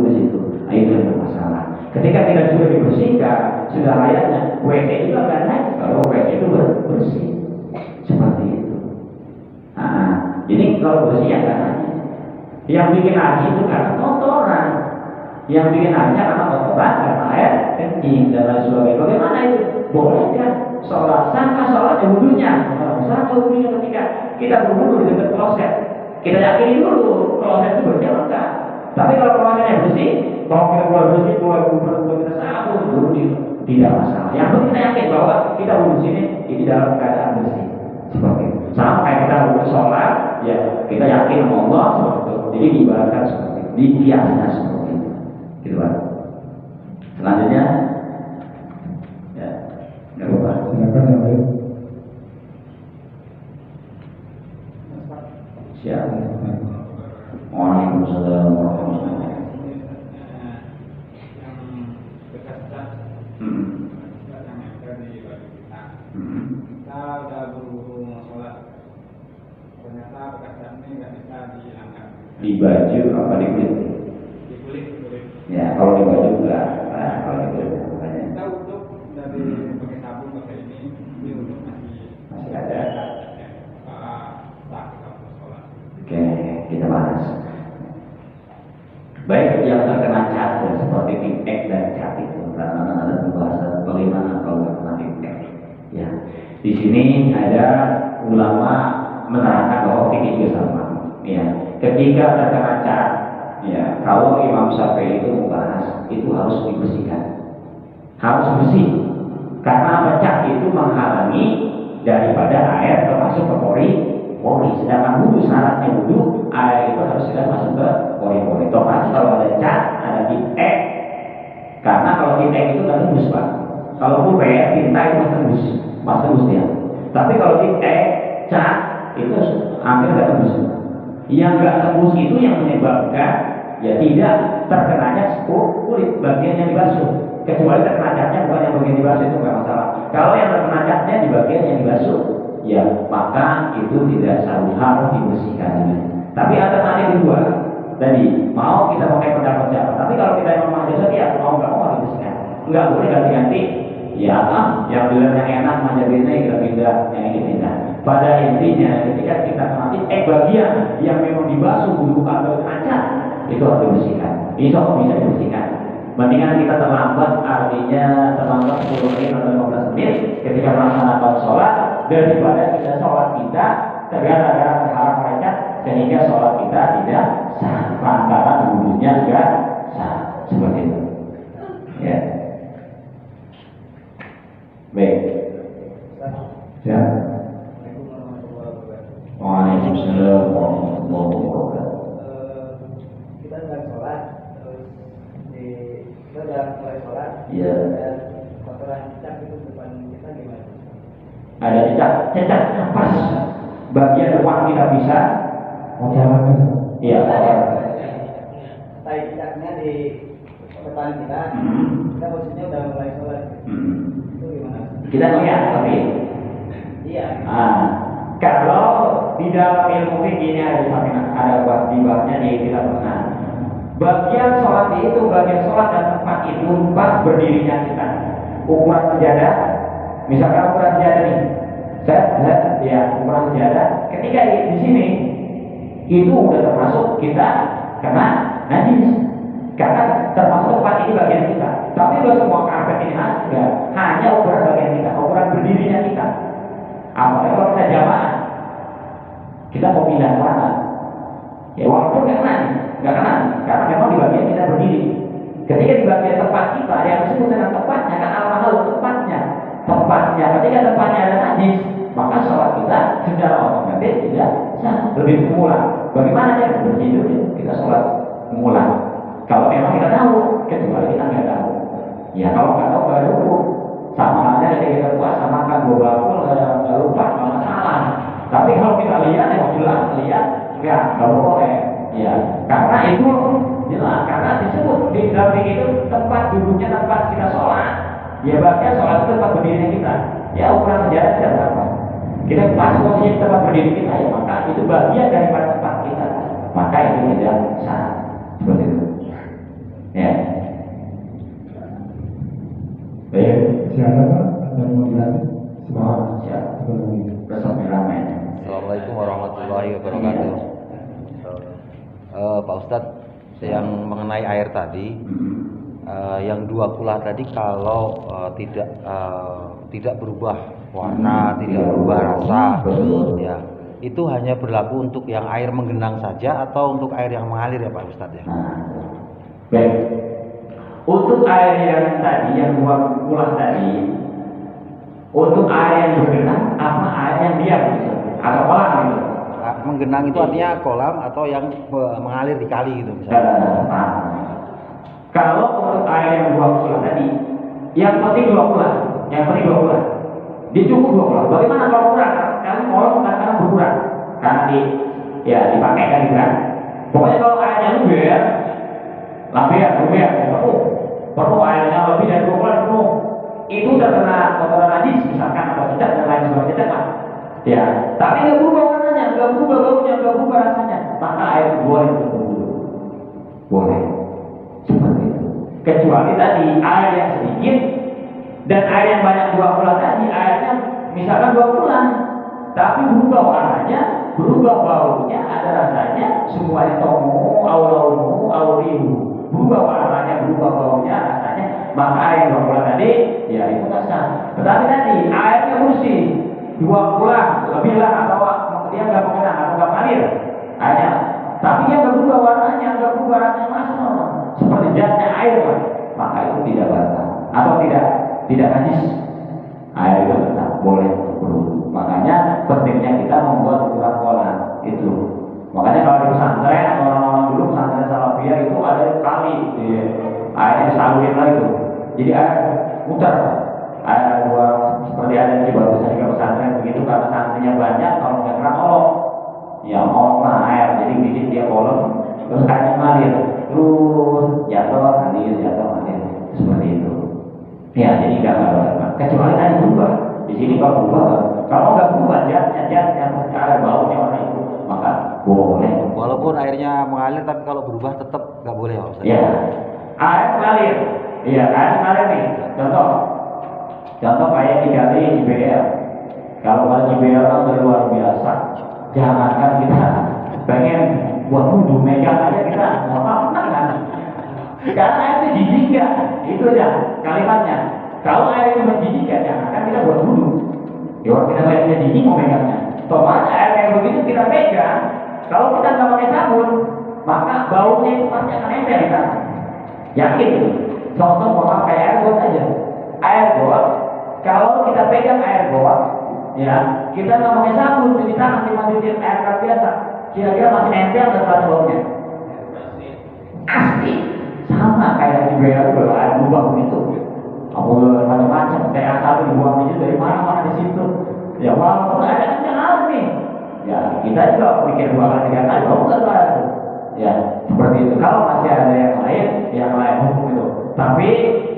di situ. Nah, itu yang bermasalah. Ketika kita sudah dibersihkan, sudah layaknya WC itu akan naik kalau WC itu bersih. Seperti itu. Nah, ini kalau bersih ya kan naik. Yang bikin haji itu karena kotoran. Yang bikin haji karena kotoran, karena air kencing dan lain sebagainya. Bagaimana itu? Boleh kan? Sholat sangka sholat wudhunya. Sangka wudhunya ketika kita berwudhu di dekat kloset, kita yakini dulu kloset itu bersih atau enggak. Tapi kalau klosetnya bersih, kalau kita keluar bersih, keluar wudhu kita salah wudhu tidak masalah. Yang penting kita yakin bahwa kita wudhu sini ini dalam keadaan bersih. Seperti itu. Sama kayak kita wudhu sholat, ya kita yakin sama Allah seperti itu. Jadi diibaratkan seperti itu, dikiasnya seperti itu. Gitu kan. Selanjutnya, ya, nggak lupa. Silakan yang lain. Siap. Waalaikumsalam warahmatullahi wabarakatuh. Kita udah buru-buru mau sholat, ternyata bekas ini nggak bisa dihilangkan. Di baju apa di kulit? Di kulit. Ya, kalau di baju enggak. Nah, kalau di kulit makanya Kita untuk dari pakai sabun pakai ini untuk masih ada. Sah kita untuk sholat. Oke, kita bahas. Baik, yang terkena cat ya, seperti titik dan cat itu, karena ada pembahasan bagaimana kalau terkena titik. Ya, di sini ada ulama menerangkan bahwa titik juga sama. Ya, ketika terkena cat, ya, kalau Imam Syafi'i itu membahas itu harus dibersihkan, harus bersih, karena cat itu menghalangi daripada air termasuk ke pori. Sedangkan wudhu syaratnya wudhu air itu harus sudah masuk ke pori-pori. Otomatis kalau ada cat, ada titik, karena kalau titik itu nggak tembus pak. Kalau pulpen tinta itu mas tembus dia. Tapi kalau titik cat itu hampir nggak tembus. Yang nggak tembus itu yang menyebabkan ya tidak terkenanya kulit bagian yang dibasuh. Kecuali terkena catnya bukan yang bagian dibasuh itu nggak masalah. Kalau yang terkena catnya di bagian yang dibasuh, ya maka itu tidak harus dibersihkan. Tapi alternatif kedua tadi mau kita pakai pendapat siapa. Tapi kalau kita memang mahasiswa ya mau nggak mau dibersihkan. Nggak boleh ganti-ganti. Ya yang duluan yang enak manjabinnya kita pindah, yang ini pindah. Pada intinya ketika kita nanti bagian yang memang dibasuh bulu atau kaca itu harus dibersihkan. Insya Allah bisa dibersihkan. Mendingan kita terlambat, artinya terlambat 10 menit atau 15 menit ketika melaksanakan sholat daripada kita sholat kita tergara-gara terhalang lecet sehingga sholat kita tidak sah, lantaran wudhunya juga sah, seperti itu. Ya. Baik. Ya. Waalaikumsalam warahmatullahi wabarakatuh. Kita sedang sholat, terus kita udah mulai sholat. Iya. Dan kotoran cicak itu depan kita gimana? Ada cicak pas bagian depan kita bisa. Iya. Tai cicaknya di depan kita, kita posisinya udah mulai sholat. Itu gimana? Kita lihat tapi. Iya. Kalau di dalam ilmu fikih ini ada di samping ada di babnya di kitab Sunnah. Bagian sholat itu bagian sholat dan tempat itu pas berdirinya kita. Ukuran sejadah, misalkan ukuran sejadah nih, ya ukuran sejadah. Ketika di sini itu udah termasuk kita kena najis, karena termasuk tempat ini bagian kita. Tapi kalau semua karpet ini enggak, hanya ukuran bagian kita, ukuran berdirinya kita. Apalagi kalau kita jamaah, kita mau pindah ke mana? Ya walaupun nggak kena, karena memang di bagian kita berdiri. Ketika di bagian tempat kita yang disebut dengan tempatnya kan al-mahal tempatnya. Ketika tempatnya ada najis, maka sholat kita secara otomatis tidak sah, lebih mengulang. Bagaimana cara bersih itu? Kita sholat mengulang. Kalau memang kita tahu, kecuali kita nggak tahu. Ya kalau nggak tahu nggak ada hukum. Sama halnya ketika kita puasa makan 2 bakul nggak lupa nggak masalah. Tapi kalau kita lihat yang jelas nggak boleh. Ya karena itu jelas karena disebut di dalam itu tempat duduknya tempat kita sholat. Ya bagian sholat itu tempat berdirinya kita. Ya ukuran sejarah tidak berapa. Kita pas posisi tempat berdiri kita ya maka itu bagian daripada tempat kita. Maka itu tidak sah seperti itu. Masih ada Pak? Ada yang mau dilanjut? Oh, siap. Bismillahirrahmanirrahim. Assalamualaikum warahmatullahi wabarakatuh. Pak Ustadz, yang mengenai air tadi, yang 2 kula tadi kalau tidak berubah warna, tidak berubah rasa, ya itu hanya berlaku untuk yang air menggenang saja atau untuk air yang mengalir ya Pak Ustadz ya? Baik. Untuk air yang tadi, yang 2 kula tadi, untuk air yang bergenang apa air yang diam gitu? Atau kolam gitu? Menggenang itu artinya kolam atau yang mengalir di kali gitu misalnya. Kalau untuk air yang 2 kula tadi, yang penting 2 kula, yang penting 2 kula. Dia cukup 2 kula. Bagaimana kalau kurang? Karena kolam kadang-kadang berkurang. Karena dipakai kan gitu kan. Pokoknya kalau airnya luber, perlu airnya lebih dari 2 kula penuh. Itu terkena kotoran najis misalkan atau cacat dan lain sebagainya kan. Ya, tapi nggak berubah warnanya, nggak berubah baunya, nggak berubah rasanya, maka air boleh boleh seperti itu. Kecuali tadi air yang sedikit dan air yang banyak 2 kula tadi, airnya misalkan 2 kula, tapi berubah warnanya, berubah baunya, ada rasanya, semuanya tomo, auriu, berubah warnanya, berubah baunya, rasanya, maka air 2 kula tadi, ya itu nggak sah. Tetapi tadi airnya bersih. 2 kula lebih lah atau dia nggak mengenang atau nggak mengalir airnya, tapi dia nggak berubah warnanya, nggak berubah rasanya, masuk seperti jasnya air lah, maka itu tidak batal atau tidak najis, air itu tetap boleh berwudu. Makanya pentingnya kita membuat ukuran kolam itu. Makanya kalau di pesantren atau orang-orang dulu pesantren salafiyah itu ada kali airnya disalurin lah itu, jadi air muter. Ada 2 seperti ada di Cibarusa juga pesantren begitu, karena santrinya banyak, kalau nggak kena kolong, ya mau air, jadi bikin dia kolong, terus airnya ngalir, terus jatuh ngalir, seperti itu. Ya, jadi nggak apa-apa. Kecuali tadi berubah. Di sini kalau berubah, kalau nggak berubah jasnya air baunya warna itu, maka boleh. Walaupun airnya mengalir, tapi kalau berubah tetap nggak boleh Pak Ustadz. Ya, air mengalir. Iya, air mengalir nih. Contoh kayak di kali JBL. Kalau kali JBL kan udah luar biasa. Jangankan kita pengen buat wudhu, megang aja kita mau apa kan? Karena air itu jijik ya, itu aja kalimatnya. Kalau air itu menjijikkan, jangankan kita buat wudhu. Ya orang kita lihatnya jijik mau megangnya. Tomat air kayak begitu kita pegang. Kalau kita nggak pakai sabun, maka baunya itu pasti akan nempel di tangan. Yakin? Contoh mau kayak air got aja. Air got. Kalau kita pegang air got, ya kita nggak pakai sabun, cuci tangan, cuma cuci air got biasa, kira-kira masih nempel dan pas baunya. Asli, sama kayak di BL kalau air lubang itu, macam-macam, kayak satu dibuang di situ dari mana-mana di situ. Ya walaupun ada kencang nih, ya kita juga pikir 2 kali 3 kali, nggak itu. Ya seperti itu. Kalau masih ada yang lain hukum itu. Tapi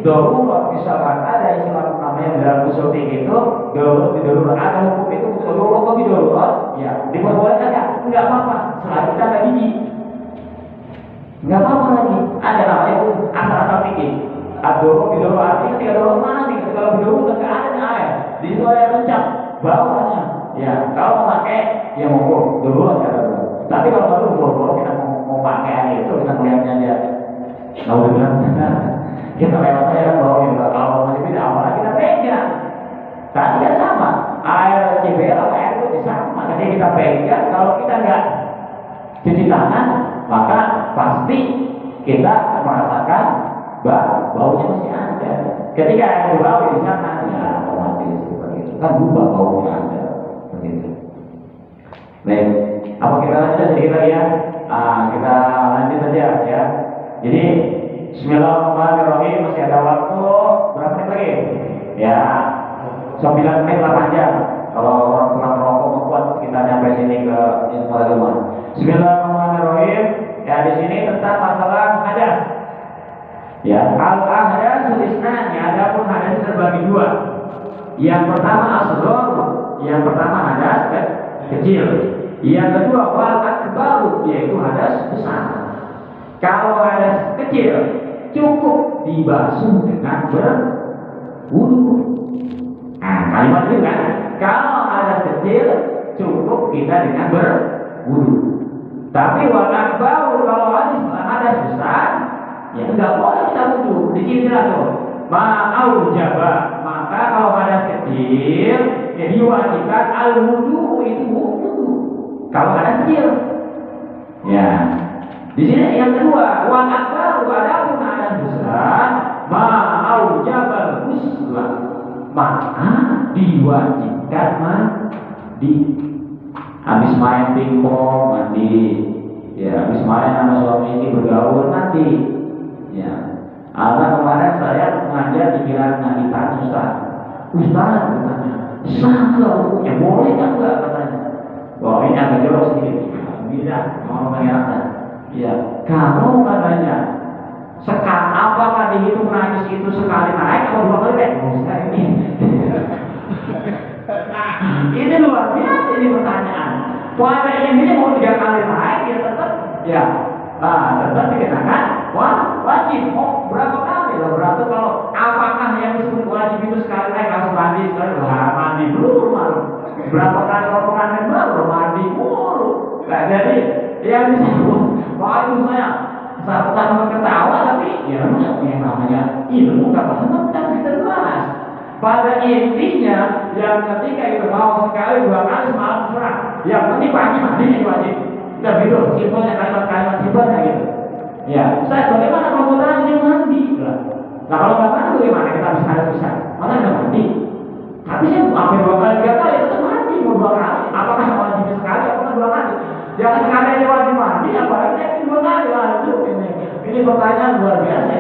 darurat misalkan ada istilah namanya dalam usul fikih itu darurat ada hukum itu darurat ya diperbolehkan ya, nggak apa-apa selagi kita nggak gigit, nggak apa-apa lagi. Ada namanya itu asal-asal fikih. Darurat artinya ketika darurat mana nih? Kalau darurat nggak ada air, di situ ada yang mencap bawahnya. Ya kalau mau pakai ya monggo darurat ya darurat. Tapi kalau baru kita mau pakai air itu kita melihatnya dia tahu bilang kita lewat aja kan bawahnya kalau masih beda apalagi kita pegang. Tadi kan sama air CBL atau air itu sama. Ketika kita pegang, kalau kita nggak cuci tangan, maka pasti kita merasakan baunya masih ada. Ketika air berbau di sana, ya otomatis seperti itu kan berubah baunya ada begitu. Baik, apa kita lanjut sedikit lagi ya? Kita lanjut saja ya. Jadi Bismillahirrahmanirrahim, masih ada waktu berapa menit lagi? Ya, 9 menit 8 jam. Kalau orang pernah merokok membuat kita nyampe sini ke rumah. Bismillahirrahmanirrahim. Ya di sini tentang masalah hadas. Ya, al-hadas sulisnanya, adapun hadas terbagi 2. Yang pertama asghar, yang pertama hadas kecil. Yang kedua wal akbar, yaitu hadas besar. Kalau hadas kecil cukup dibasuh dengan wudu. Nah, kalimat itu kan, kalau hadas kecil cukup kita dengan berwudu. Tapi warna bau kalau hadas besar, ya enggak boleh kita wudu. Di sini jelas tuh. Ma'au jaba, maka kalau hadas kecil, ya diwajibkan al wudu itu wudu. Kalau hadas kecil, ya. Di sini yang kedua, warna bau adapun hadas besar, ma'au jaba ghusla, maka diwajibkan mandi. Habis main pingpong mandi, ya habis main sama suami istri bergaul mandi, ya. Karena kemarin saya mengajar di Kirana ditanya Ustaz katanya, sah hukumnya boleh kan enggak katanya? Wah ini agak jauh sedikit, bisa mau mengerti. Ya kalau katanya sekarang apakah dihitung najis itu sekali naik atau dua kali naik? Nah, ini luar biasa ini pertanyaan. Puasa ini mau 3 kali naik ya tetap ya tetap dikenakan wajib. Oh berapa kali lah? Berarti kalau apakah yang disebut wajib itu sekali naik langsung mandi sekali mandi dulu malu. Berapa kali rombongan baru mandi mulu. Nah, jadi yang disebut wajib saya bukan ketawa tapi ya yang namanya ilmu nggak pernah kita bahas. Pada intinya yang ketika itu mau sekali 2 kali semalam serah. Yang penting pagi mandi itu wajib. Udah gitu, simpelnya kalimat-kalimat simpelnya gitu. Ya, Ustaz bagaimana kalau kita ini mandi? Nah kalau nggak mandi bagaimana kita bisa? Mana nggak mandi? Tapi saya hampir 2 kali 3 kali itu mandi mau 2 kali. Apakah wajib sekali? Apakah 2 kali? Jangan sekali aja wajib mandi, apalagi 2 kali. Waduh, ini pertanyaan luar biasa